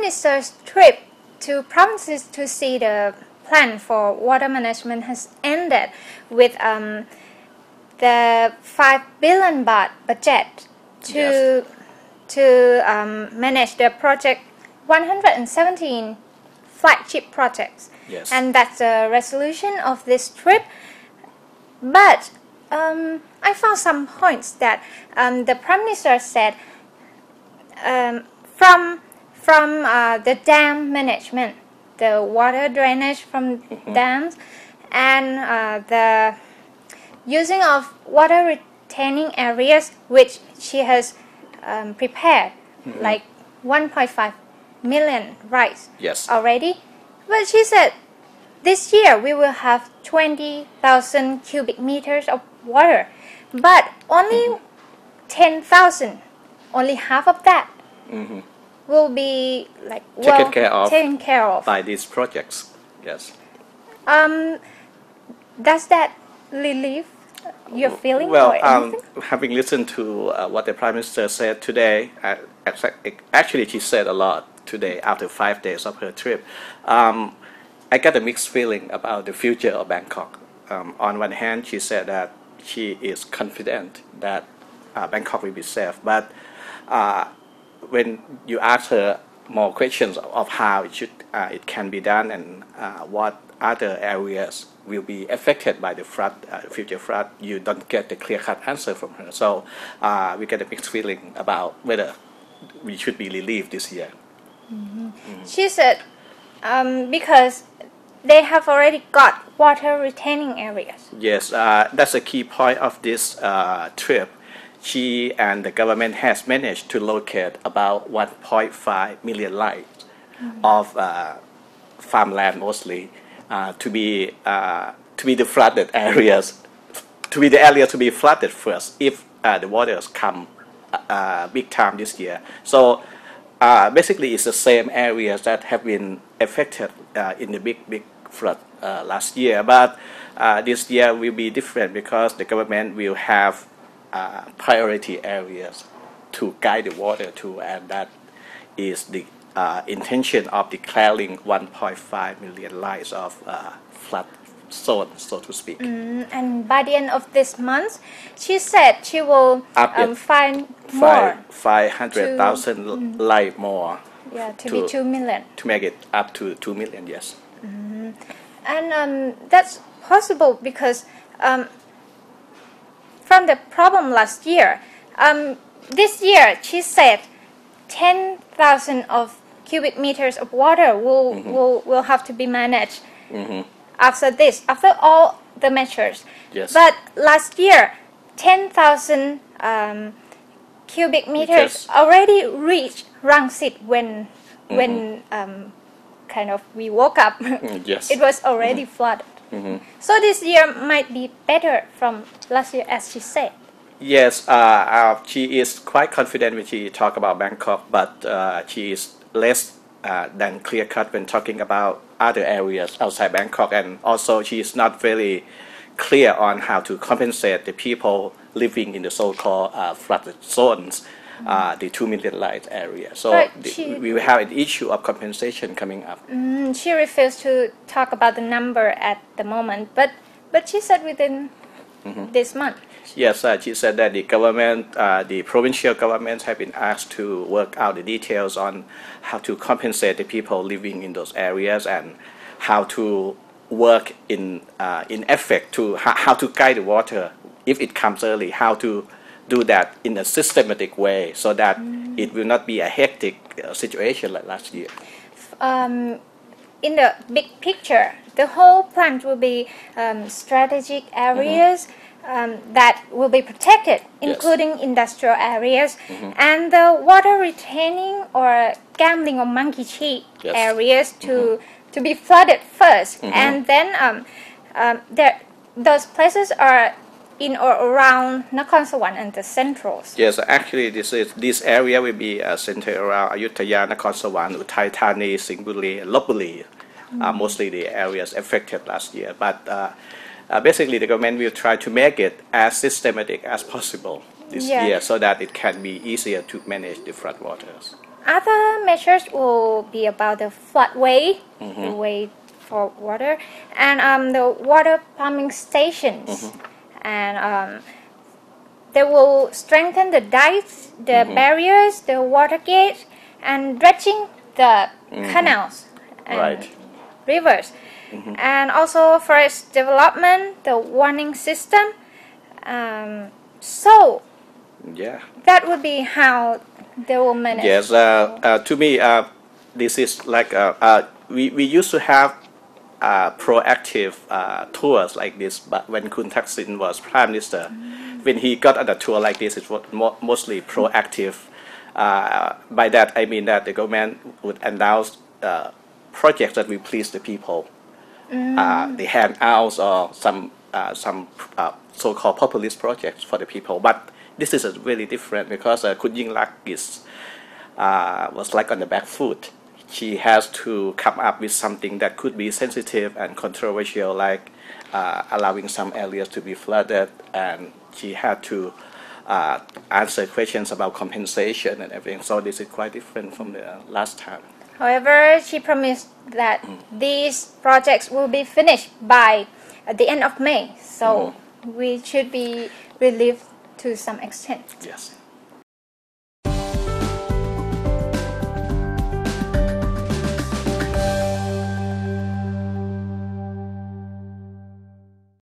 Minister's trip to provinces to see the plan for water management has ended with the 5 billion baht budget to manage the project 117 flagship projects. Yes. And that's the resolution of this trip. But I found some points that the Prime Minister said from the dam management, the water drainage from dams, and the using of water retaining areas, which she has prepared, like 1.5 million rights Yes. already. But she said this year we will have 20,000 cubic meters of water, but only 10,000, only half of that will be like Taken care of by by these projects. Yes. Does that relieve your feeling Well, or anything? having listened to what the Prime Minister said today, actually she said a lot today after 5 days of her trip. I got a mixed feeling about the future of Bangkok. On one hand, she said that she is confident that Bangkok will be safe, but when you ask her more questions of how it can be done and what other areas will be affected by the flood, future flood, you don't get the clear-cut answer from her. So we get a mixed feeling about whether we should be relieved this year. She said because they have already got water retaining areas. Yes, that's a key point of this trip. She and the government has managed to locate about 1.5 million lights of farmland mostly to be the flooded areas, to be the area to be flooded first if the waters come big time this year. So basically it's the same areas that have been affected in the big flood last year, but this year will be different because the government will have priority areas to guide the water to, and that is the intention of declaring 1.5 million lights of flood zone, so to speak. And by the end of this month, she said she will find more 500,000 light more. Yeah, to be 2 million. To make it up to 2 million, yes. And that's possible because from the problem last year, this year she said 10,000 of cubic meters of water will have to be managed after all the measures. Yes. But last year, 10,000 cubic meters already reached Rangsit when kind of we woke up. Yes. It was already flooded. So this year might be better from last year, as she said. Yes, she is quite confident when she talk about Bangkok, but she is less than clear-cut when talking about other areas outside Bangkok, and also she is not very clear on how to compensate the people living in the so-called flooded zones, the 2 million light area. So we will have an issue of compensation coming up. She refused to talk about the number at the moment, but she said within this month. Yes, she said that the government, the provincial governments have been asked to work out the details on how to compensate the people living in those areas and how to work in effect to how to guide the water if it comes early, how to do that in a systematic way so that it will not be a hectic situation like last year. In the big picture, the whole plan will be strategic areas that will be protected, including industrial areas, and the water retaining or gambling or monkey cheat areas to be flooded first, and then those places are in or around Nakhon Sawan and the centrals. Yes, actually this area will be centered around Ayutthaya, Nakhon Sawan, Uthai Thani, Singbuli, and Lopburi, mostly the areas affected last year. But basically the government will try to make it as systematic as possible this year so that it can be easier to manage the flood waters. other measures will be about the floodway, the way for water, and the water pumping stations, and they will strengthen the dikes, the barriers, the water gates, and dredging the canals and Right. rivers, and also forest development, the warning system. So Yeah. that would be how they will manage. Yes. To me, this is like we used to have proactive tours like this, but when Kun Thaksin was Prime Minister, when he got on a tour like this, it was mostly proactive. By that, I mean that the government would announce projects that will please the people. The handouts or some so-called populist projects for the people. But this is really different because Kun Yingluck was like on the back foot. She has to come up with something that could be sensitive and controversial, like allowing some areas to be flooded, and she had to answer questions about compensation and everything. So this is quite different from the last time. However, she promised that these projects will be finished by the end of May. So we should be relieved to some extent. Yes.